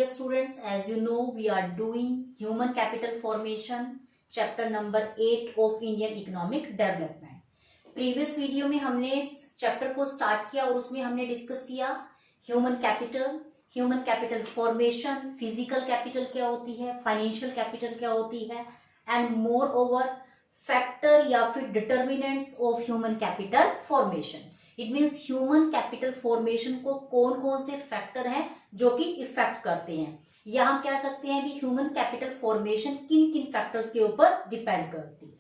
students, as you know, we are doing human capital formation, chapter number 8 of Indian economic development. Previous video में हमने इस chapter को start किया और उसमें हमने डिस्कस किया human capital formation, physical capital क्या होती है, फाइनेंशियल कैपिटल क्या होती है, एंड मोर ओवर फैक्टर या फिर determinants of human capital formation. It means human capital formation को कौन कौन से फैक्टर हैं जो कि इफेक्ट करते हैं, या हम कह सकते हैं भी ह्यूमन कैपिटल फॉर्मेशन किन किन फैक्टर्स के ऊपर डिपेंड करती है.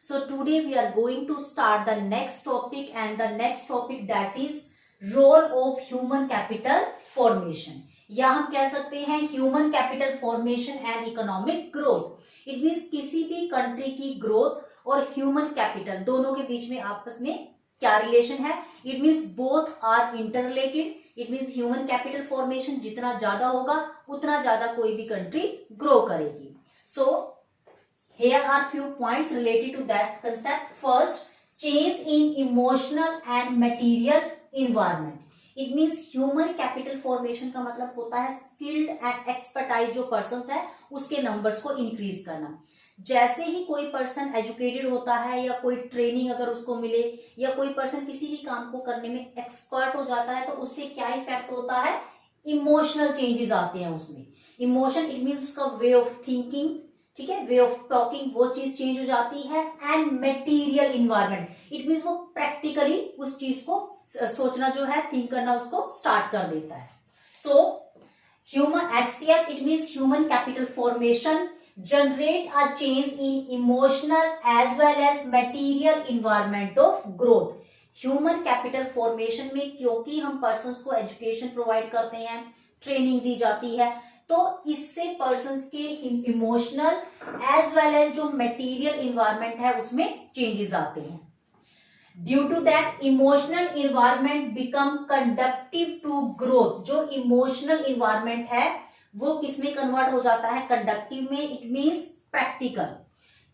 So today we are going to start the next topic, and the next topic that is role of human capital formation, या हम कह सकते हैं human capital formation and economic growth. It means किसी भी कंट्री की ग्रोथ और human capital दोनों के बीच में आपस में क्या रिलेशन है. It means both are interrelated. It means human capital formation जितना ज्यादा होगा उतना ज्यादा कोई भी कंट्री ग्रो करेगी. सो here are few points related to that concept. First, change in emotional and material environment. It means human capital formation का मतलब होता है skilled and expertise जो persons है उसके numbers को increase करना. जैसे ही कोई पर्सन एजुकेटेड होता है या कोई ट्रेनिंग अगर उसको मिले या कोई पर्सन किसी भी काम को करने में एक्सपर्ट हो जाता है तो उससे क्या इफेक्ट होता है, इमोशनल चेंजेस आते हैं उसमें. इमोशन इट मीन्स उसका वे ऑफ थिंकिंग, ठीक है, वे ऑफ टॉकिंग, वो चीज चेंज हो जाती है. And material environment it means वो प्रैक्टिकली उस चीज को सोचना जो है, थिंक करना उसको स्टार्ट कर देता है. So human HCF it means human capital formation generate a change in emotional as well as material environment of growth. Human capital formation में क्योंकि हम पर्सन्स को एजुकेशन प्रोवाइड करते हैं, ट्रेनिंग दी जाती है, तो इससे पर्सन्स के इमोशनल एज वेल एज जो मटेरियल इन्वायरमेंट है उसमें चेंजेस आते हैं. Due to that emotional environment become conductive to growth. जो इमोशनल इन्वायरमेंट है वो किसमें कन्वर्ट हो जाता है, कंडक्टिव में. It means practical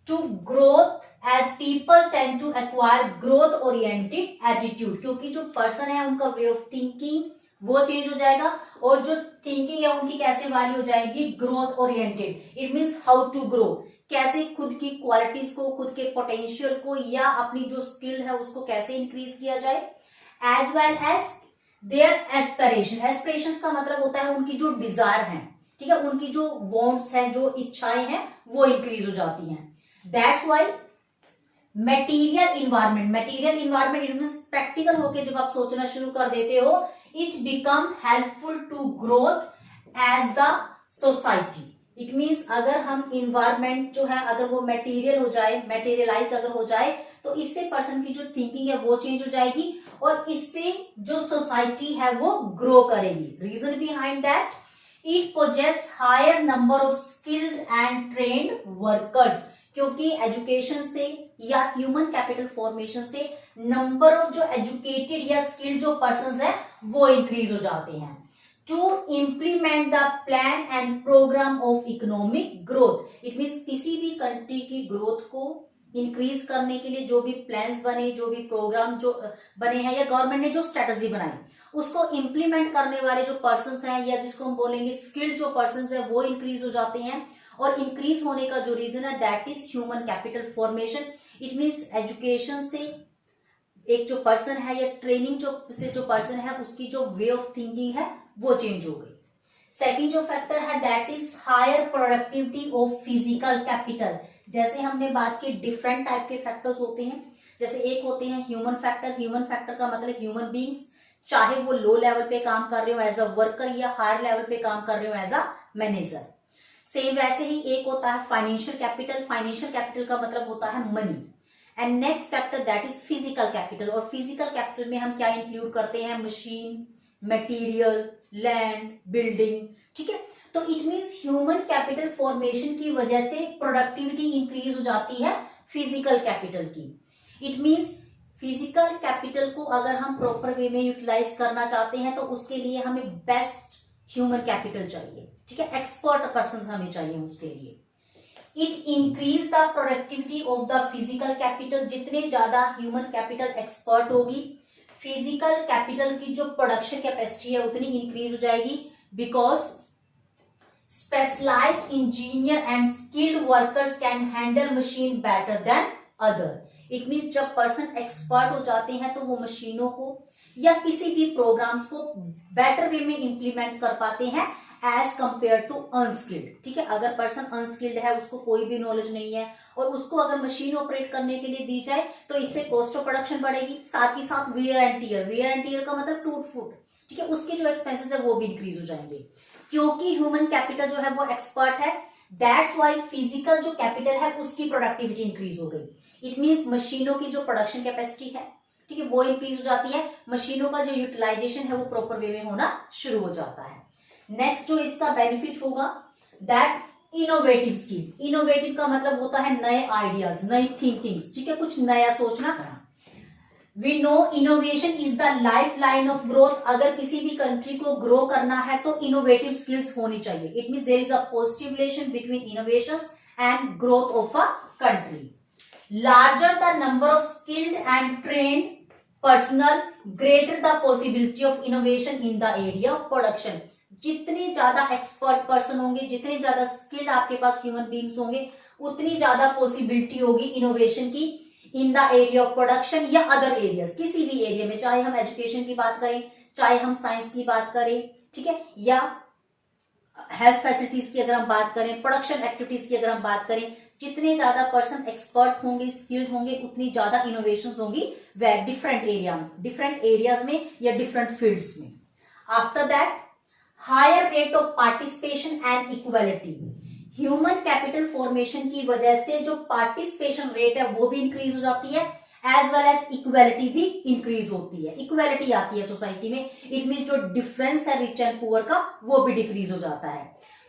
to growth as people tend to acquire growth oriented attitude. क्योंकि जो पर्सन है उनका वे ऑफ थिंकिंग वो चेंज हो जाएगा और जो थिंकिंग है उनकी कैसे वाली हो जाएगी, growth oriented. It means how to grow, कैसे खुद की क्वालिटीज को, खुद के पोटेंशियल को या अपनी जो स्किल है उसको कैसे इंक्रीज किया जाए. As well as their aspiration. Aspirations का मतलब होता है उनकी जो डिजायर है, ठीक है, उनकी जो वांट्स हैं, जो इच्छाएं हैं वो इंक्रीज हो जाती हैं. That's why material environment it means practical होके जब आप सोचना शुरू कर देते हो, it become helpful to growth as the society. It means अगर हम इन्वायरमेंट जो है अगर वो मटेरियलाइज अगर हो जाए तो इससे पर्सन की जो थिंकिंग है वो चेंज हो जाएगी और इससे जो सोसाइटी है वो ग्रो करेगी. Reason behind that it poses higher number of skilled and trained workers. क्योंकि एजुकेशन से या ह्यूमन कैपिटल फॉर्मेशन से नंबर ऑफ जो एजुकेटेड या स्किल्ड जो पर्संस है वो इंक्रीज हो जाते हैं. To implement the plan and programme of economic growth. It means किसी भी कंट्री की ग्रोथ को इंक्रीज करने के लिए जो भी प्लान्स बने, जो भी प्रोग्राम जो बने हैं या गवर्नमेंट ने जो स्ट्रेटजी बनाई उसको इम्प्लीमेंट करने वाले जो पर्सन्स हैं या जिसको हम बोलेंगे स्किल्ड जो पर्सन्स है वो इंक्रीज हो जाते हैं. और इंक्रीज होने का जो रीजन है that is human capital formation. It means education से एक जो पर्सन है या ट्रेनिंग जो पर्सन है उसकी जो वे ऑफ थिंकिंग है वो चेंज हो गई. सेकंड जो फैक्टर है that is higher productivity of physical capital. जैसे हमने बात की डिफरेंट टाइप के फैक्टर्स होते हैं. जैसे एक होते हैं ह्यूमन फैक्टर का मतलब ह्यूमन बींग्स, चाहे वो लो लेवल पे काम कर रहे हो एज अ वर्कर या हायर लेवल पे काम कर रहे हो एज अ मैनेजर. सेम वैसे ही एक होता है फाइनेंशियल कैपिटल का मतलब होता है money. And next factor that is physical capital. और फिजिकल कैपिटल में हम क्या इंक्लूड करते हैं, मशीन, मटेरियल, लैंड, बिल्डिंग, ठीक है. तो it means human capital formation की वजह से प्रोडक्टिविटी इंक्रीज हो जाती है फिजिकल कैपिटल की. इट मीन्स फिजिकल कैपिटल को अगर हम प्रॉपर वे में यूटिलाइज करना चाहते हैं तो उसके लिए हमें बेस्ट ह्यूमन कैपिटल चाहिए, ठीक है, एक्सपर्ट पर्सन हमें चाहिए उसके लिए. It increase the productivity of the physical capital. जितने ज्यादा ह्यूमन कैपिटल एक्सपर्ट होगी फिजिकल कैपिटल की जो प्रोडक्शन कैपेसिटी है उतनी इंक्रीज हो जाएगी. Because specialized engineer and skilled workers can handle machine better than other. It means जब पर्सन एक्सपर्ट हो जाते हैं तो वो मशीनों को या किसी भी प्रोग्राम्स को बेटर वे में इंप्लीमेंट कर पाते हैं एज कंपेयर टू अनस्किल्ड। ठीक है, अगर पर्सन अनस्किल्ड है, उसको कोई भी नॉलेज नहीं है और उसको अगर मशीन ऑपरेट करने के लिए दी जाए तो इससे कॉस्ट ऑफ प्रोडक्शन बढ़ेगी, साथ ही साथ wear and tear, wear and tear का मतलब टूट फूट, ठीक है, उसके जो एक्सपेंसेस है वो भी इंक्रीज हो जाएंगे। क्योंकि ह्यूमन कैपिटल जो है वो एक्सपर्ट है, दैट्स वाई फिजिकल जो कैपिटल है उसकी प्रोडक्टिविटी इंक्रीज हो गई। इट मीन्स मशीनों की जो प्रोडक्शन कैपेसिटी है, ठीक है, वो इंक्रीज हो जाती है, मशीनों का जो यूटिलाइजेशन है वो प्रॉपर वे में होना शुरू हो जाता है। नेक्स्ट जो इसका बेनिफिट होगा दैट इनोवेटिव स्किल। इनोवेटिव का मतलब होता है नए आइडियाज, नई थिंकिंग्स, ठीक है, कुछ नया सोचना। We know innovation is the life line of growth. अगर किसी भी कंट्री को ग्रो करना है तो इनोवेटिव स्किल्स होनी चाहिए। It means there is a positive relation between innovations and growth of a country. Larger the number of skilled and trained personal, greater the possibility of innovation in the area of production. जितने ज्यादा expert person होंगे, जितने ज्यादा skilled आपके पास human beings होंगे, उतनी ज्यादा possibility होगी इनोवेशन की इन द एरिया ऑफ प्रोडक्शन या अदर एरियाज, किसी भी एरिया में, चाहे हम एजुकेशन की बात करें, चाहे हम साइंस की बात करें, ठीक है, या हेल्थ फैसिलिटीज की अगर हम बात करें, प्रोडक्शन एक्टिविटीज की अगर हम बात करें, जितने ज्यादा पर्सन एक्सपर्ट होंगे, स्किल्ड होंगे, उतनी ज्यादा इनोवेशंस होंगी वे डिफरेंट एरिया में, डिफरेंट एरियाज में या डिफरेंट फील्ड्स में। After that higher rate of participation and equality. Human capital formation की वजह से जो पार्टिसिपेशन रेट है वो भी इंक्रीज हो जाती है, एज वेल एज इक्वालिटी भी इंक्रीज होती है, इक्वालिटी आती है सोसाइटी में। इट मीन जो डिफरेंस है रिच एंड पुअर का वो भी डिक्रीज हो जाता है।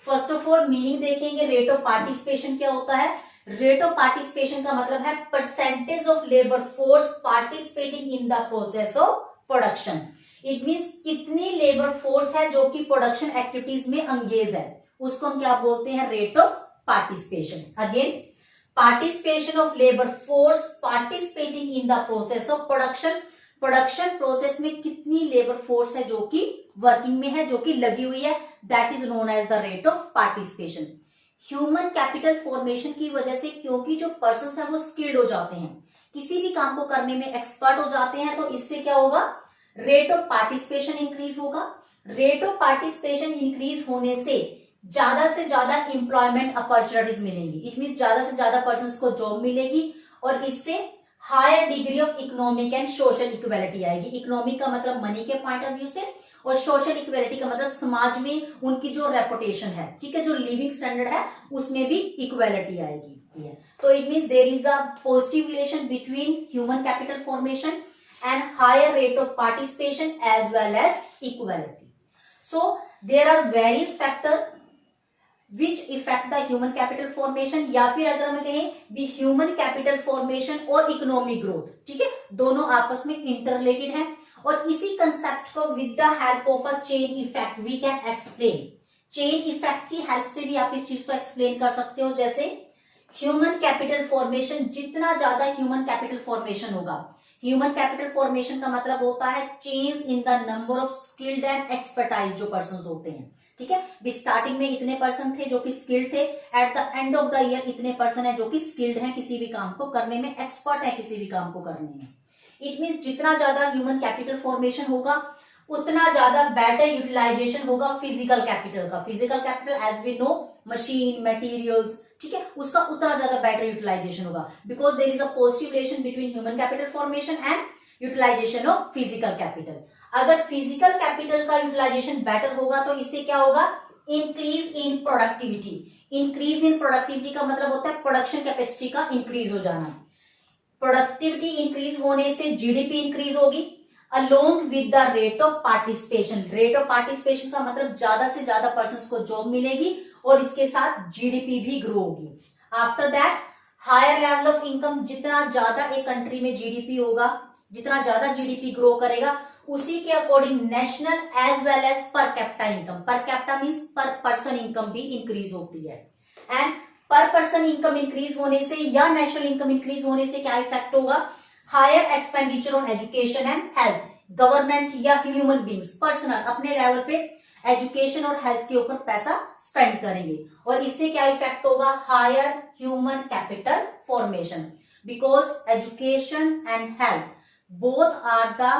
फर्स्ट ऑफ ऑल मीनिंग देखेंगे, रेट ऑफ पार्टिसिपेशन क्या होता है। रेट ऑफ पार्टिसिपेशन का मतलब है percentage of labour force participating in the process of production. It means कितनी लेबर फोर्स है जो कि प्रोडक्शन एक्टिविटीज में अंगेज है, उसको हम क्या बोलते हैं, rate of participation. Again participation of labour force participating in the process of production. Production process में कितनी लेबर फोर्स है जो कि वर्किंग में है, जो कि लगी हुई है, that is known as the rate of participation. Human capital formation की वजह से, क्योंकि जो पर्सन है वो स्किल्ड हो जाते हैं, किसी भी काम को करने में एक्सपर्ट हो जाते हैं, तो इससे क्या होगा, रेट ऑफ पार्टिसिपेशन इंक्रीज होगा। रेट ऑफ पार्टिसिपेशन इंक्रीज होने से ज्यादा इंप्लॉयमेंट अपॉर्चुनिटीज मिलेंगी। इट मीन ज्यादा से ज्यादा पर्सन को जॉब मिलेगी और इससे higher degree of economic and social equality आएगी। इकोनॉमिक का मतलब मनी के पॉइंट ऑफ व्यू से, और सोशल इक्वालिटी का मतलब समाज में उनकी जो रेपुटेशन है, ठीक है, जो लिविंग स्टैंडर्ड है, उसमें भी इक्वालिटी आएगी। तो it means there is a positive relation between human capital formation and higher rate of participation as well as equality. So there are various factors which affect the human capital formation, या फिर अगर हम कहें भी human capital formation और economic growth, ठीक है, दोनों आपस में इंटररिलेटेड हैं। और इसी कंसेप्ट को with the help of a chain effect we can explain. Chain effect की हेल्प से भी आप इस चीज को एक्सप्लेन कर सकते हो। जैसे ह्यूमन कैपिटल फॉर्मेशन, जितना ज्यादा ह्यूमन कैपिटल फॉर्मेशन होगा, ह्यूमन कैपिटल फॉर्मेशन का मतलब होता है change in the number of skilled and expertise जो पर्सन होते हैं, ठीक है। स्टार्टिंग में इतने पर्सन थे जो कि स्किल्ड थे, at the end of the year इतने पर्सन है जो कि स्किल्ड हैं, किसी भी काम को करने में एक्सपर्ट है, किसी भी काम को करने में। इट मीन्स जितना ज्यादा ह्यूमन कैपिटल फॉर्मेशन होगा उतना ज्यादा बेटर यूटिलाइजेशन होगा फिजिकल कैपिटल का। Physical capital as we know machine, materials, ठीक है, उसका उतना ज्यादा बेटर यूटिलाइजेशन होगा, because there is a positive relation between human capital formation and utilization of physical capital. अगर फिजिकल कैपिटल का यूटिलाइजेशन बेटर होगा तो इससे क्या होगा, increase in productivity. Increase in productivity का मतलब होता है प्रोडक्शन कैपेसिटी का इंक्रीज हो जाना। प्रोडक्टिविटी इंक्रीज होने से जीडीपी इंक्रीज होगी along with the rate of participation. Rate of participation का मतलब ज्यादा से ज्यादा पर्सन को जॉब मिलेगी और इसके साथ जीडीपी भी ग्रो होगी। After that higher level of income. जितना ज्यादा एक कंट्री में जीडीपी होगा, जितना ज्यादा जीडीपी ग्रो करेगा, उसी के according national as well as per capita income, per capita means per person income भी इंक्रीज होती है। एंड पर पर्सन इनकम इंक्रीज होने से या नेशनल इनकम इंक्रीज होने से क्या इफेक्ट होगा, higher expenditure on education and health. Government या ह्यूमन बींग्स पर्सनल अपने लेवल पे एजुकेशन और हेल्थ के ऊपर पैसा स्पेंड करेंगे, और इससे क्या इफेक्ट होगा, higher human capital formation, because education and health both are the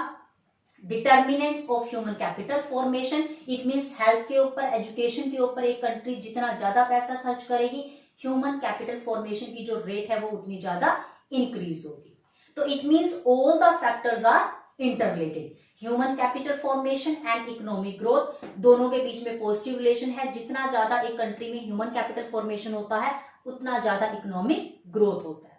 determinants of human capital formation. It means health के ऊपर, एजुकेशन के ऊपर एक कंट्री जितना ज्यादा पैसा खर्च करेगी, ह्यूमन कैपिटल फॉर्मेशन की जो रेट है वो उतनी ज्यादा इंक्रीज होगी। तो it means all the factors are interrelated, human capital formation and economic growth, दोनों के बीच में पॉजिटिव रिलेशन है। जितना ज्यादा एक कंट्री में ह्यूमन कैपिटल फॉर्मेशन होता है उतना ज्यादा इकोनॉमिक ग्रोथ होता है।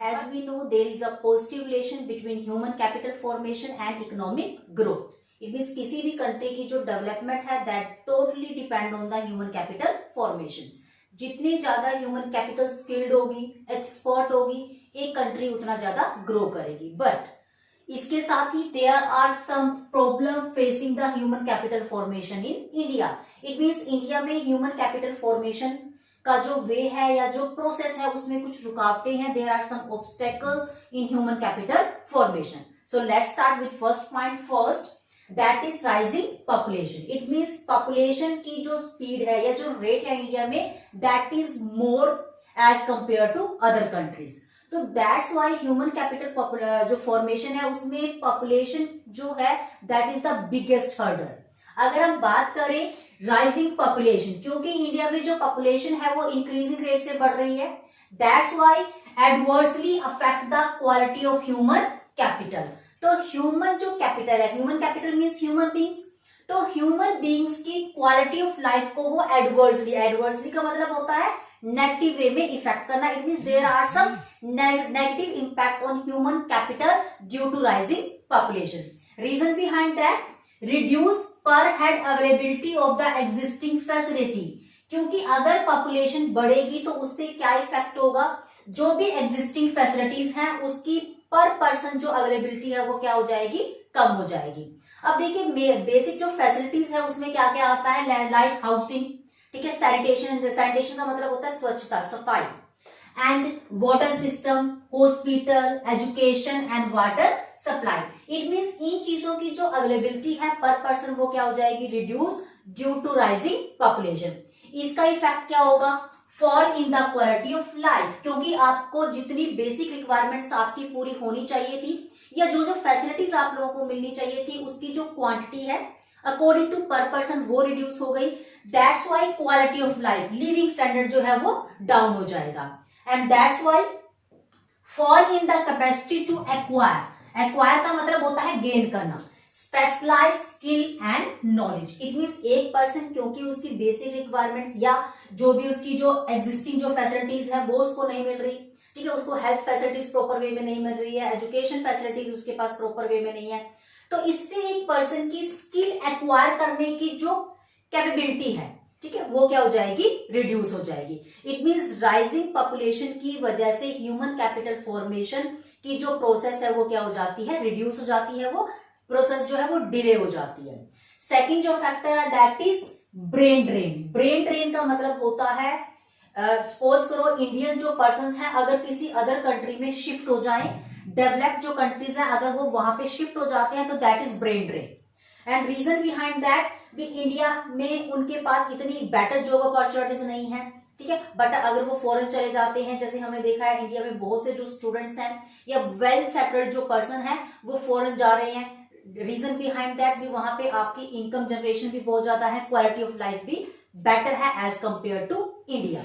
As we know, there is a positive relation between human capital formation and economic growth. It means किसी भी कंट्री की जो डेवलपमेंट है that totally depend on the human capital formation. जितनी ज्यादा ह्यूमन कैपिटल स्किल्ड होगी, एक्सपर्ट होगी, एक कंट्री उतना ज्यादा ग्रो करेगी। बट इसके साथ ही there are some problem facing the human capital formation in India. It means India में ह्यूमन कैपिटल फॉर्मेशन का जो वे है या जो प्रोसेस है उसमें कुछ रुकावटें हैं। There are some obstacles in human capital formation. So let's start with first point first, that is rising population. It means population की जो स्पीड है या जो रेट है इंडिया में, that is more as compare to other countries. तो that's why human capital जो formation है उसमें पॉपुलेशन जो है that is the biggest hurdle. अगर हम बात करें राइजिंग पॉपुलेशन, क्योंकि इंडिया में जो पॉपुलेशन है वो इंक्रीजिंग रेट से बढ़ रही है, that's why adversely affect the quality of human capital. तो ह्यूमन जो कैपिटल है, human capital means human beings, तो ह्यूमन बींग्स की क्वालिटी ऑफ लाइफ को वो एडवर्सली का मतलब होता है नेगेटिव वे में इफेक्ट करना। It means there are some negative impact on human capital due to rising population. Reason behind that, reduce per head availability of the existing facility, क्योंकि अगर पॉपुलेशन बढ़ेगी तो उससे क्या इफेक्ट होगा, जो भी एग्जिस्टिंग फैसिलिटीज हैं उसकी पर पर्सन जो अवेलेबिलिटी है वो क्या हो जाएगी, कम हो जाएगी। अब देखिए बेसिक जो फैसिलिटीज है उसमें क्या क्या आता है, लाइक हाउसिंग, ठीक है, सैनिटेशन का मतलब होता है स्वच्छता, सफाई, and water system, hospital, education and water supply. It means in चीजों की जो अवेलेबिलिटी है पर पर्सन वो क्या हो जाएगी, reduce due to rising population. इसका इफेक्ट क्या होगा, fall in the quality of life, क्योंकि आपको जितनी बेसिक रिक्वायरमेंट्स आपकी पूरी होनी चाहिए थी या जो जो फैसिलिटीज आप लोगों को मिलनी चाहिए थी उसकी जो क्वांटिटी है अकॉर्डिंग टू पर पर्सन वो रिड्यूस हो गई। That's why quality of life, living standard जो है वो डाउन हो जाएगा, and that's why fall in the capacity to acquire का मतलब होता है गेन करना, specialize skill and knowledge. It means एक पर्सन क्योंकि उसकी बेसिक रिक्वायरमेंट्स या जो भी उसकी जो एग्जिस्टिंग जो फैसिलिटीज है वो उसको नहीं मिल रही, ठीक है, उसको हेल्थ फैसिलिटीज प्रॉपर वे में नहीं मिल रही है, एजुकेशन फैसिलिटीज उसके पास प्रॉपर वे में नहीं है, तो इससे एक पर्सन की स्किल एक्वायर करने की जो कैपेबिलिटी है, ठीक है, वो क्या हो जाएगी, रिड्यूस हो जाएगी। इट मीन्स राइजिंग पॉपुलेशन की वजह से ह्यूमन कैपिटल फॉर्मेशन की जो प्रोसेस है वो क्या हो जाती है, रिड्यूस हो जाती है, वो प्रोसेस जो है वो डिले हो जाती है। सेकंड जो फैक्टर है that is brain drain. Brain drain का मतलब होता है, सपोज करो इंडियन जो पर्सन है अगर किसी अदर कंट्री में शिफ्ट हो जाए, डेवलप्ड जो कंट्रीज है अगर वो वहां पे शिफ्ट हो जाते हैं तो that is brain drain. And reason behind that भी इंडिया में उनके पास इतनी बेटर जॉब अपॉर्चुनिटीज नहीं है, ठीक है, बट अगर वो फॉरेन चले जाते हैं, जैसे हमने देखा है इंडिया में बहुत से जो स्टूडेंट्स हैं या वेल सेटल्ड जो पर्सन है वो फॉरेन जा रहे हैं, रीजन बिहाइंड दैट भी वहां पे आपकी इनकम जनरेशन भी बहुत ज्यादा है, क्वालिटी ऑफ लाइफ भी बेटर है एज कंपेयर टू इंडिया।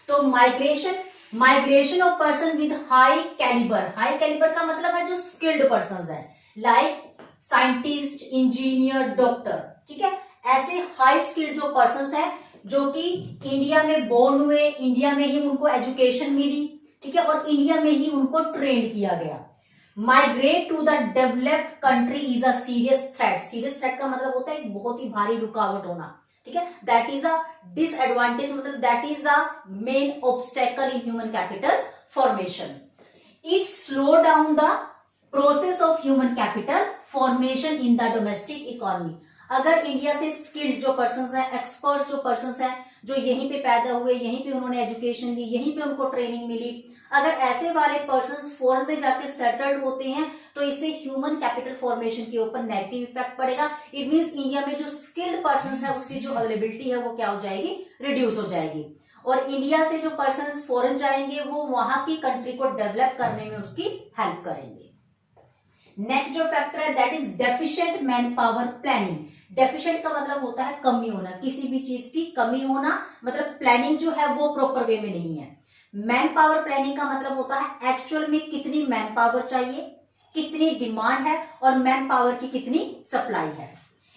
तो migration of person with high calibre का मतलब है जो स्किल्ड पर्सन है, लाइक साइंटिस्ट, इंजीनियर, डॉक्टर, ठीक है, ऐसे हाई स्किल्ड जो पर्सन है जो कि इंडिया में बोर्न हुए, इंडिया में ही उनको एजुकेशन मिली, ठीक है, और इंडिया में ही उनको ट्रेन किया गया। Migrate to the developed country is a serious threat. Serious threat का मतलब होता है एक बहुत ही भारी रुकावट होना, ठीक है, दैट इज अ डिसएडवांटेज, मतलब that is a main obstacle in human capital formation. It slow down the process of human capital formation in the domestic economy. अगर इंडिया से स्किल्ड जो पर्सन है, एक्सपर्ट जो पर्सन है, जो यहीं पे पैदा हुए, यहीं पे उन्होंने एजुकेशन ली, यहीं पे उनको ट्रेनिंग मिली, अगर ऐसे वाले पर्सन फॉरेन में जाके सेटल्ड होते हैं तो इससे ह्यूमन कैपिटल फॉर्मेशन के ऊपर नेगेटिव इफेक्ट पड़ेगा। इट मींस इंडिया में जो स्किल्ड पर्सन है उसकी जो अवेलेबिलिटी है वो क्या हो जाएगी, रिड्यूस हो जाएगी। और इंडिया से जो पर्सन फॉरेन जाएंगे वो वहां की कंट्री को डेवलप करने में उसकी हेल्प करेंगे। नेक्स्ट जो फैक्टर है that is deficient man power planning. Deficient का मतलब होता है कमी होना, किसी भी चीज की कमी होना, मतलब प्लानिंग जो है वो प्रॉपर वे में नहीं है। मैन पावर प्लानिंग का मतलब होता है एक्चुअल में कितनी मैन पावर चाहिए, कितनी डिमांड है और मैन पावर की कितनी सप्लाई है।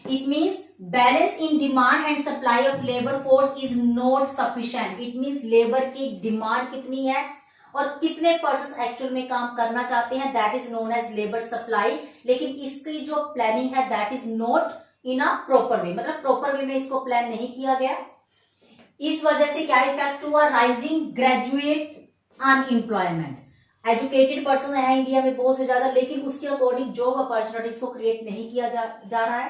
It means balance in demand and supply of labour force is not sufficient. It means labour की डिमांड कितनी है और कितने पर्सन एक्चुअल में काम करना चाहते हैं, that is known as labour supply. लेकिन इसकी जो प्लानिंग है that is not in a proper way, मतलब प्रॉपर वे में इसको प्लान नहीं किया गया। इस वजह से क्या इफेक्ट हुआ, rising graduate unemployment. Educated person है इंडिया में बहुत से ज्यादा, लेकिन उसके अकॉर्डिंग जॉब अपॉर्चुनिटीज को क्रिएट नहीं किया जा रहा है।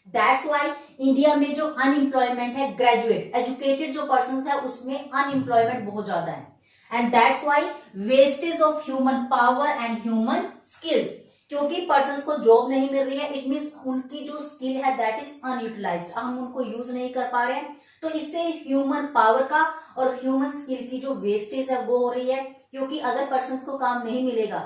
दैट्स वाई इंडिया में जो अनएम्प्लॉयमेंट है, ग्रेजुएट एजुकेटेड जो पर्सन है उसमें अनएम्प्लॉयमेंट बहुत ज्यादा है। And that's why wastage of human power and human skills, क्योंकि पर्सन को जॉब नहीं मिल रही है, इट मीन्स उनकी जो स्किल है दैट इज अनयूटिलाइज्ड, हम उनको यूज नहीं कर पा रहे हैं। तो इससे ह्यूमन पावर का और ह्यूमन स्किल की जो वेस्टेज है वो हो रही है, क्योंकि अगर पर्सन को काम नहीं मिलेगा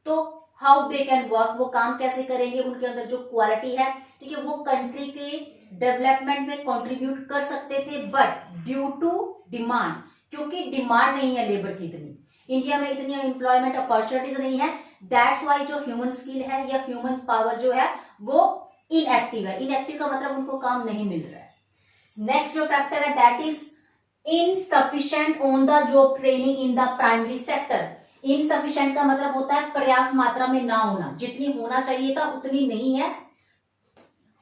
तो हाउ दे कैन वर्क, वो काम कैसे करेंगे, उनके अंदर जो क्वालिटी है, ठीक है, वो कंट्री के डेवलपमेंट में कंट्रीब्यूट कर सकते थे, बट ड्यू टू डिमांड, क्योंकि डिमांड नहीं है लेबर की इतनी, इंडिया में इतनी एम्प्लॉयमेंट अपॉर्चुनिटीज नहीं है, दैट्स वाई जो ह्यूमन स्किल है या ह्यूमन पावर जो है वो इनएक्टिव है। इनएक्टिव का मतलब उनको काम नहीं मिल रहा है। नेक्स्ट जो फैक्टर है that is insufficient on the job training in the primary sector. Insufficient का मतलब होता है पर्याप्त मात्रा में ना होना, जितनी होना चाहिए था उतनी नहीं है।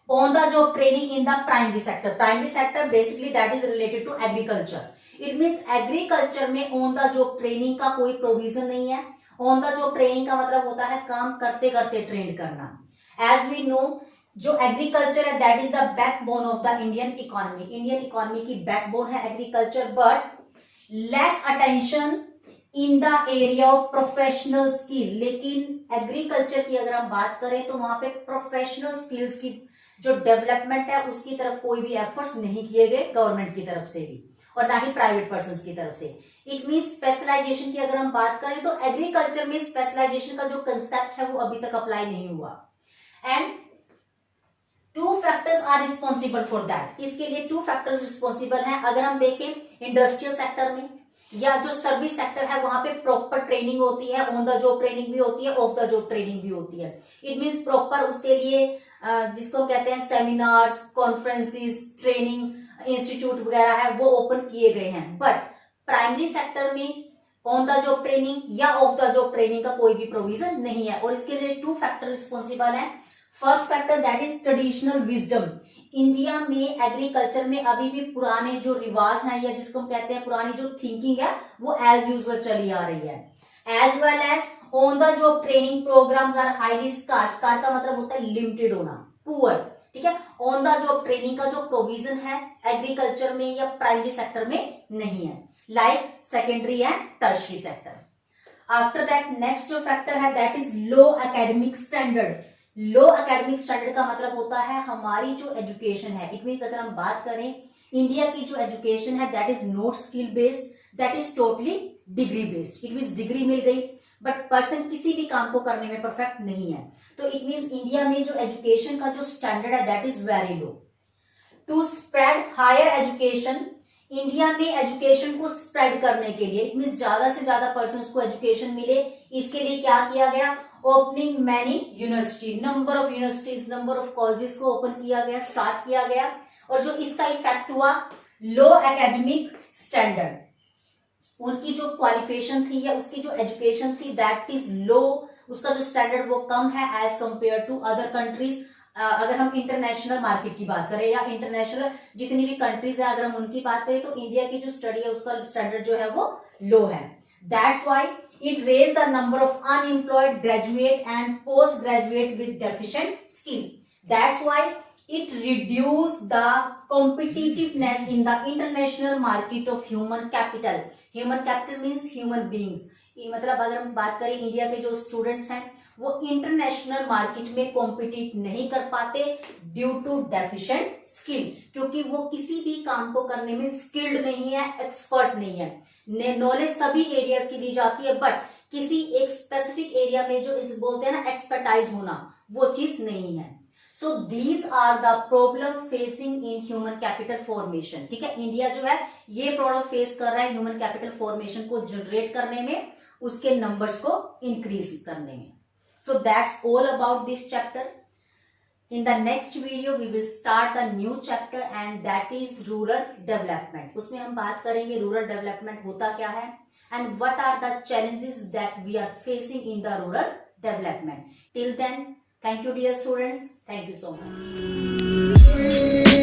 On the job training in the primary sector, primary sector basically that is related to agriculture. It means agriculture में ऑन द जॉब ट्रेनिंग का कोई प्रोविजन नहीं है। ऑन द जॉब ट्रेनिंग का मतलब होता है काम करते करते ट्रेन करना। एज वी नो जो एग्रीकल्चर है that is the backbone of the Indian economy. Indian economy की बैकबोन है agriculture, but lack attention in the area of professional skill. लेकिन एग्रीकल्चर की अगर हम बात करें तो वहां पे प्रोफेशनल स्किल्स की जो डेवलपमेंट है उसकी तरफ कोई भी एफर्ट्स नहीं किए गए गवर्नमेंट की तरफ से भी और ना ही प्राइवेट पर्सन की तरफ से। इट मीन स्पेशलाइजेशन की अगर हम बात करें तो एग्रीकल्चर में स्पेशलाइजेशन का जो कंसेप्ट है वो अभी तक अप्लाई नहीं हुआ। And two factors are responsible for that, इसके लिए टू फैक्टर्स रिस्पॉन्सिबल हैं। अगर हम देखें इंडस्ट्रियल सेक्टर में या जो सर्विस सेक्टर है वहां पे प्रॉपर ट्रेनिंग होती है, ऑन द जॉब ट्रेनिंग भी होती है, ऑफ द जॉब ट्रेनिंग भी होती है। इट मीन्स प्रॉपर उसके लिए जिसको कहते हैं सेमिनार्स, कॉन्फ्रेंसिस, ट्रेनिंग इंस्टीट्यूट वगैरह है वो ओपन किए गए हैं। बट प्राइमरी सेक्टर में ऑन द जॉब ट्रेनिंग या ऑफ द जॉब ट्रेनिंग का कोई भी प्रोविजन नहीं है और इसके लिए टू फैक्टर रिस्पॉन्सिबल है। First factor that is traditional wisdom. India में एग्रीकल्चर में अभी भी पुराने जो रिवाज हैं या जिसको हम कहते हैं पुरानी जो थिंकिंग है वो एज यूजुअल चली आ रही है। As well as on the job training programmes are highly scarce. Scarce का मतलब होता है लिमिटेड होना, पुअर, ठीक है। ऑन द जॉब ट्रेनिंग का जो प्रोविजन है एग्रीकल्चर में या प्राइमरी सेक्टर में नहीं है, like secondary and tertiary sector. After that next जो फैक्टर है that is low academic standard. Low academic standard का मतलब होता है हमारी जो एजुकेशन है, इट मीन्स अगर हम बात करें इंडिया की जो एजुकेशन है that is not skill based, that is totally degree based. It means degree मिल गई बट पर्सन किसी भी काम को करने में परफेक्ट नहीं है। तो इट मीन्स इंडिया में जो एजुकेशन का जो स्टैंडर्ड है that is very low. To spread higher education, India में एजुकेशन को स्प्रेड करने के लिए, इट मीन्स ज्यादा से ज्यादा पर्सन को एजुकेशन मिले, इसके लिए क्या किया गया, opening many university, number of universities, number of colleges को ओपन किया गया, स्टार्ट किया गया। और जो इसका इफेक्ट हुआ लो एकेडमिक स्टैंडर्ड, उनकी जो क्वालिफिकेशन थी या उसकी जो एजुकेशन थी दैट इज लो, उसका जो स्टैंडर्ड वो कम है as compare to other countries. अगर हम इंटरनेशनल मार्केट की बात करें या इंटरनेशनल जितनी भी कंट्रीज है अगर हम उनकी बात करें तो इंडिया की जो स्टडी है उसका स्टैंडर्ड जो है वो लो है। That's why it raised the number of unemployed graduate and postgraduate with deficient skill. That's why it reduced the competitiveness in the international market of human capital. Human capital means human beings. मतलब अगर हम बात करें India के जो students हैं वो international market में कॉम्पिटिट नहीं कर पाते ड्यू टू डेफिशिएंट स्किल, क्योंकि वो किसी भी काम को करने में स्किल्ड नहीं है, एक्सपर्ट नहीं है। नॉलेज सभी एरियाज की दी जाती है बट किसी एक स्पेसिफिक एरिया में जो इस बोलते हैं ना एक्सपर्टाइज होना, वो चीज नहीं है। So these are the problem facing in human capital formation. ठीक है, इंडिया जो है ये प्रॉब्लम फेस कर रहा है ह्यूमन कैपिटल फॉर्मेशन को जनरेट करने में, उसके नंबर्स को इंक्रीज करने में। So that's all about this chapter. In the next video we will start a new chapter and that is rural development. उसमें हम बात करेंगे रूरल डेवलपमेंट होता क्या है and what are the challenges that we are facing in the rural development. Till then, thank you dear students. Thank you so much.